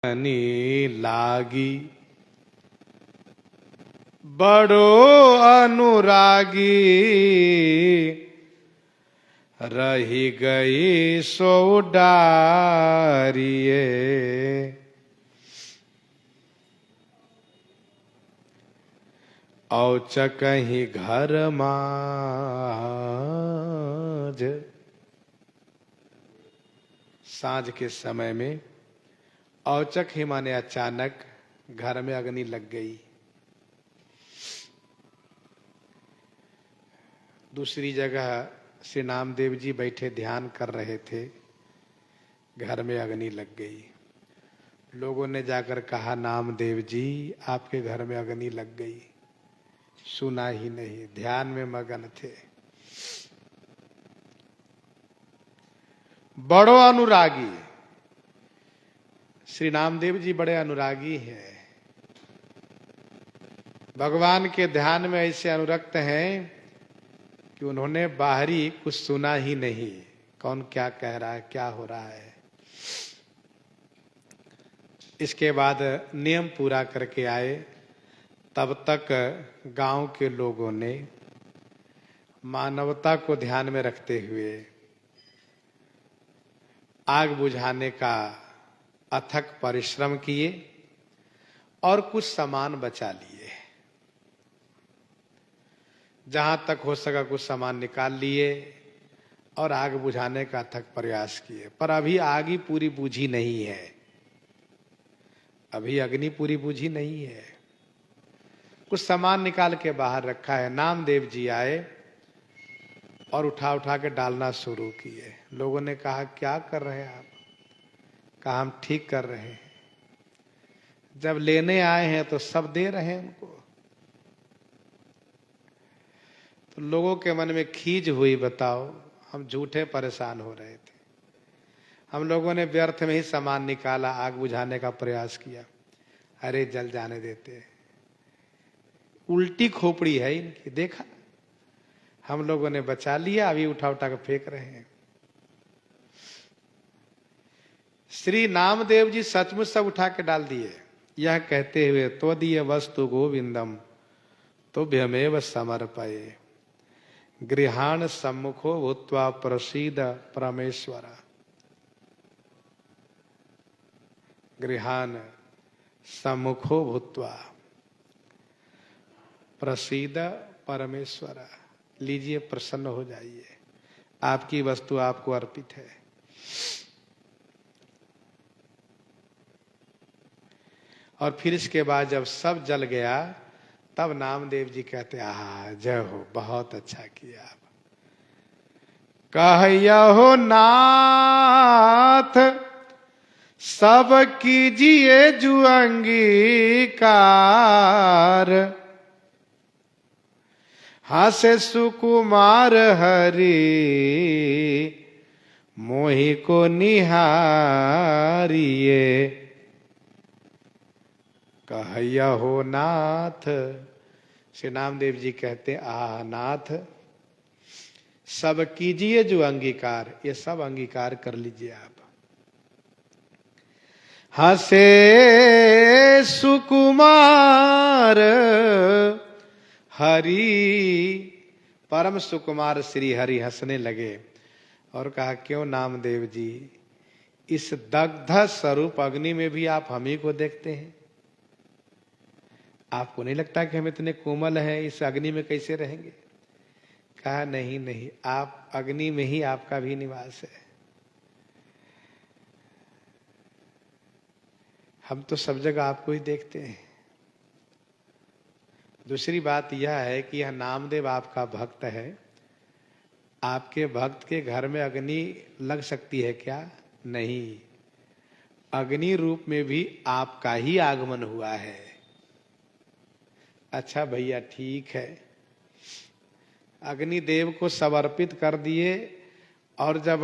नी लागी बड़ो अनुरागी रही गई सो डारिये। औचक ही घर माज सांझ के समय में औचक ही माने अचानक घर में अग्नि लग गई। दूसरी जगह श्री नामदेव जी बैठे ध्यान कर रहे थे, घर में अग्नि लग गई। लोगों ने जाकर कहा, नामदेव जी आपके घर में अग्नि लग गई। सुना ही नहीं, ध्यान में मगन थे। बड़ो अनुरागी, श्री नामदेव जी बड़े अनुरागी हैं। भगवान के ध्यान में ऐसे अनुरक्त हैं कि उन्होंने बाहरी कुछ सुना ही नहीं, कौन क्या कह रहा है, क्या हो रहा है। इसके बाद नियम पूरा करके आए। तब तक गांव के लोगों ने मानवता को ध्यान में रखते हुए आग बुझाने का अथक परिश्रम किए और कुछ सामान बचा लिए। जहां तक हो सका कुछ सामान निकाल लिए और आग बुझाने का अथक प्रयास किए। पर अभी आग ही पूरी बुझी नहीं है, अभी अग्नि पूरी बुझी नहीं है। कुछ सामान निकाल के बाहर रखा है। नामदेव जी आए और उठा उठा के डालना शुरू किए। लोगों ने कहा, क्या कर रहे हैं आप? कहा, हम ठीक कर रहे हैं। जब लेने आए हैं तो सब दे रहे हैं उनको। तो लोगों के मन में खीज हुई, बताओ, हम झूठे परेशान हो रहे थे। हम लोगों ने व्यर्थ में ही सामान निकाला, आग बुझाने का प्रयास किया। अरे जल जाने देते, उल्टी खोपड़ी है इनकी। देखा, हम लोगों ने बचा लिया, अभी उठा उठा के फेंक रहे हैं। श्री नामदेव जी सचमुच सब उठा के डाल दिए। यह कहते हुए, तो दिए वस्तु गोविंदम तो भ्यमेव समर्पये गृहाण सम्मुखो भूत्वा प्रसीद परमेश्वर। गृहान सम्मुखो भूत्वा प्रसीद परमेश्वर। लीजिए, प्रसन्न हो जाइए, आपकी वस्तु आपको अर्पित है। और फिर इसके बाद जब सब जल गया, तब नामदेव जी कहते, आहा, जय हो, बहुत अच्छा किया आप। कहयो नाथ सब कीजिए जो अंगीकार, हासे सुकुमार हरि मोहि को निहारिये। कहया हो नाथ, श्री नामदेव जी कहते, आह नाथ, सब कीजिए जो अंगीकार, ये सब अंगीकार कर लीजिए आप। हसे सुकुमार हरि, परम सुकुमार श्री हरि हंसने लगे और कहा, क्यों नामदेव जी, इस दग्ध स्वरूप अग्नि में भी आप हम ही को देखते हैं? आपको नहीं लगता कि हम इतने कोमल हैं, इस अग्नि में कैसे रहेंगे? कहा, नहीं नहीं, आप अग्नि में ही आपका भी निवास है। हम तो सब जगह आपको ही देखते हैं। दूसरी बात यह है कि यह नामदेव आपका भक्त है। आपके भक्त के घर में अग्नि लग सकती है क्या? नहीं, अग्नि रूप में भी आपका ही आगमन हुआ है। अच्छा भैया, ठीक है। अग्निदेव को समर्पित कर दिए और जब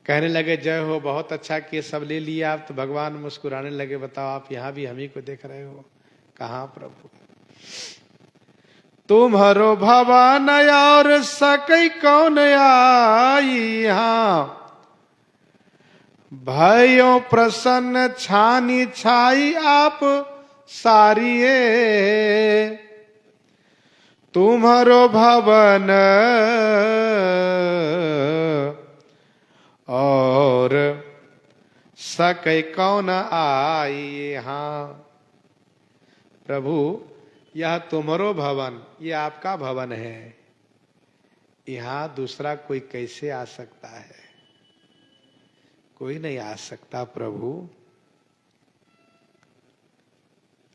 कहने लगे, जय हो, बहुत अच्छा किए, सब ले लिए आप, तो भगवान मुस्कुराने लगे। बताओ, आप यहां भी हम ही को देख रहे हो? कहा, प्रभु, तुम्हारो भवन और सकई कौन आई यहाँ, भयो प्रसन्न छानी छाई आप सारिये, तुम्हारो भवन और सकै कौन आई। हाँ प्रभु, यह तुम्हारो भवन, ये आपका भवन है, यहां दूसरा कोई कैसे आ सकता है? कोई नहीं आ सकता प्रभु।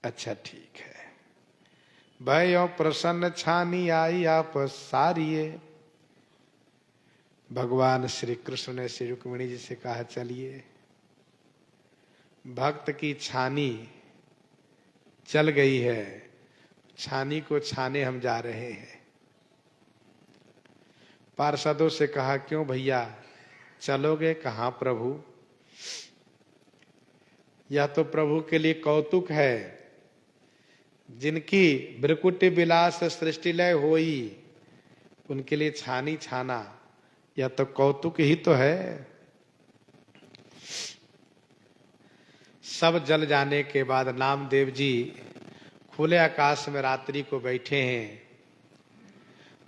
अच्छा ठीक है। भयो प्रसन्न छानी आई आप सारिये। भगवान श्री कृष्ण ने श्री रुक्मिणी जी से कहा, चलिए भक्त की छानी चल गई है, छानी को छाने हम जा रहे हैं। पार्षदों से कहा, क्यों भैया चलोगे? कहाँ प्रभु? यह तो प्रभु के लिए कौतुक है, जिनकी भ्रकुटी विलास सृष्टिलय होई, उनके लिए छानी छाना, यह तो कौतुक ही तो है। सब जल जाने के बाद नामदेव जी खुले आकाश में रात्रि को बैठे हैं,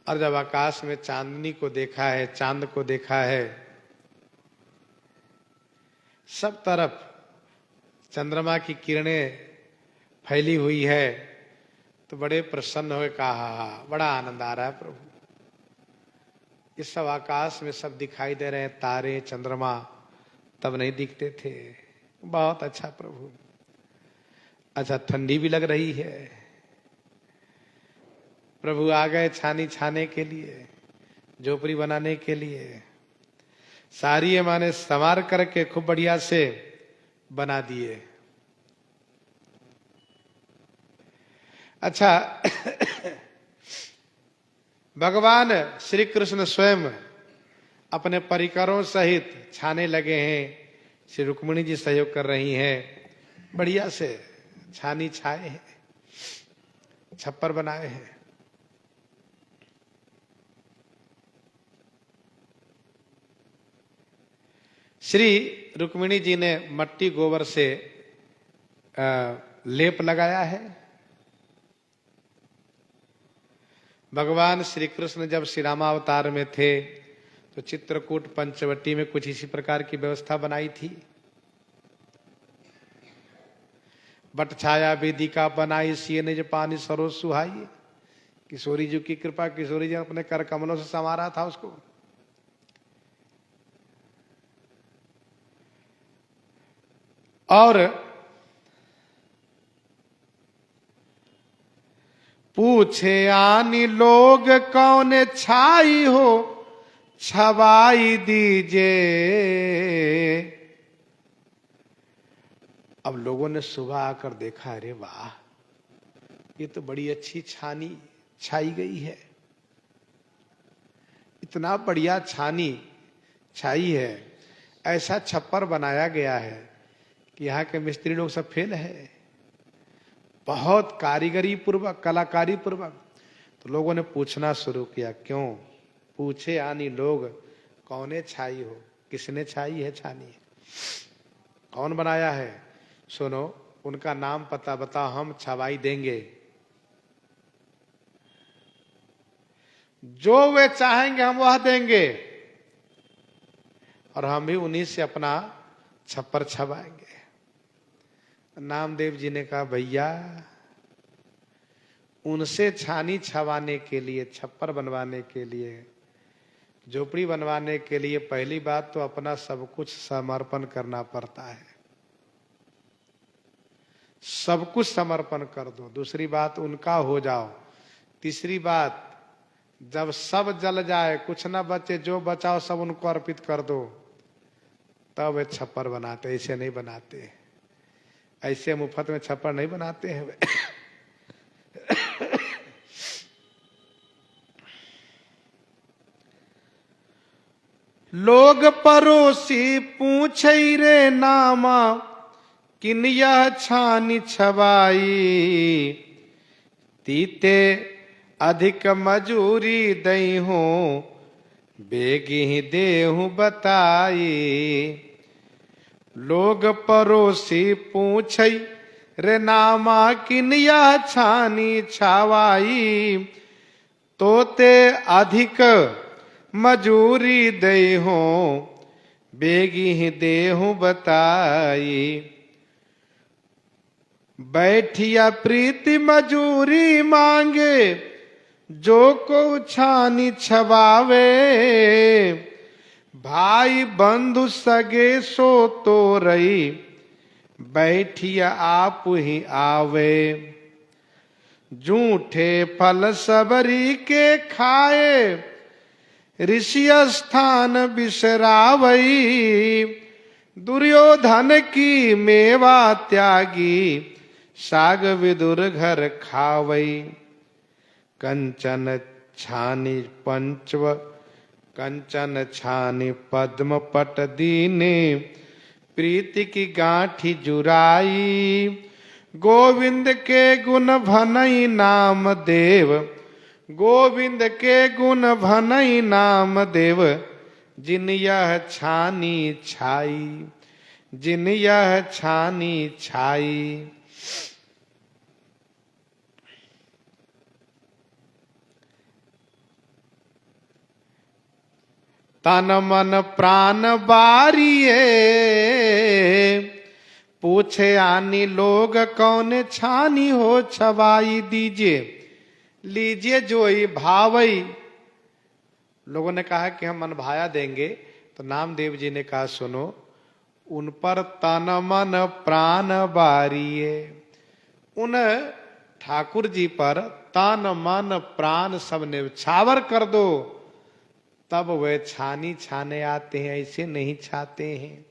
और जब आकाश में चांदनी को देखा है, चांद को देखा है, सब तरफ चंद्रमा की किरणें फैली हुई है, तो बड़े प्रसन्न हुए, कहा बड़ा आनंद आ रहा है प्रभु। इस सब आकाश में सब दिखाई दे रहे हैं, तारे चंद्रमा तब नहीं दिखते थे। बहुत अच्छा प्रभु। अच्छा ठंडी भी लग रही है। प्रभु आ गए छानी छाने के लिए, झोपड़ी बनाने के लिए। सारी माने संवार करके खूब बढ़िया से बना दिए। अच्छा भगवान श्री कृष्ण स्वयं अपने परिकरों सहित छाने लगे हैं। श्री रुक्मिणी जी सहयोग कर रही हैं, बढ़िया से छानी छाए हैं, छप्पर बनाए हैं। श्री रुक्मिणी जी ने मट्टी गोबर से लेप लगाया है। भगवान श्री कृष्ण जब श्री रामावतार में थे तो चित्रकूट पंचवटी में कुछ इसी प्रकार की व्यवस्था बनाई थी। बट छाया वेदिका बनाई, सिए निज पानी सरोज सुहाई। किशोरी जी की कृपा, किशोरी जी अपने कर कमलों से संवारा था उसको। और पूछे आनी लोग कौन छाई हो, छवाई दीजे। अब लोगों ने सुबह आकर देखा, अरे वाह, ये तो बड़ी अच्छी छानी छाई गई है, इतना बढ़िया छानी छाई है। ऐसा छप्पर बनाया गया है कि यहाँ के मिस्त्री लोग सब फेल है, बहुत कारीगरी पूर्वक, कलाकारी पूर्वक। तो लोगों ने पूछना शुरू किया, क्यों? पूछे आनी लोग कौने छाई हो, किसने छाई है छानी, कौन बनाया है? सुनो, उनका नाम पता बताओ, हम छवाई देंगे। जो वे चाहेंगे हम वह देंगे, और हम भी उन्हीं से अपना छप्पर छवाएंगे। नामदेव जी ने कहा, भैया उनसे छानी छवाने के लिए, छप्पर बनवाने के लिए, झोपड़ी बनवाने के लिए पहली बात तो अपना सब कुछ समर्पण करना पड़ता है। सब कुछ समर्पण कर दो। दूसरी बात उनका हो जाओ। तीसरी बात जब सब जल जाए, कुछ ना बचे, जो बचाओ सब उनको अर्पित कर दो, तब वे छप्पर बनाते। ऐसे नहीं बनाते, ऐसे मुफ्त में छप्पर नहीं बनाते हैं वे। लोग परोसी पूछे रे नामा, किन यह छानी छवाई। तीते अधिक मजूरी दई हूं, बेगी ही देहूं बताई। लोग परोसी पूछई रे नामा किनिया छानी छावाई, तोते अधिक मजूरी दे हो बेगी ही देहु बताई। बैठिया प्रीति मजूरी मांगे जो को छानी छवावे, भाई बंधु सगे सो तो रही बैठिया आप ही आवे। जूठे फल सबरी के खाए ऋषि स्थान बिसरावई, दुर्योधन की मेवा त्यागी साग विदुर घर खावई। कंचन छानी पंचव कंचन छानी पद्म पट दीने, प्रीति की गांठी जुराई। गोविंद के गुण भनई नाम देव, गोविंद के गुण भनई नाम देव, जिन यह छानी छाई, जिन यह छानी छाई। तन मन प्राण बारिये, पूछे आनी लोग कौन छानी हो छवाई। दीजिए लीजिए जो ही भावई। लोगों ने कहा कि हम मन भाया देंगे, तो नामदेव जी ने कहा सुनो, उन पर तन मन प्राण बारिये। उन ठाकुर जी पर तन मन प्राण सब न्यौछावर कर दो, तब वे छानी छाने आते हैं, ऐसे नहीं छाते हैं।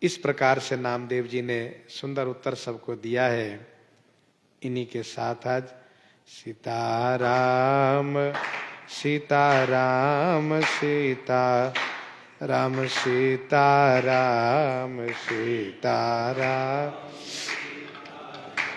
इस प्रकार से नामदेव जी ने सुंदर उत्तर सबको दिया है। इन्हीं के साथ आज सीताराम सीताराम सीताराम सीताराम सीताराम।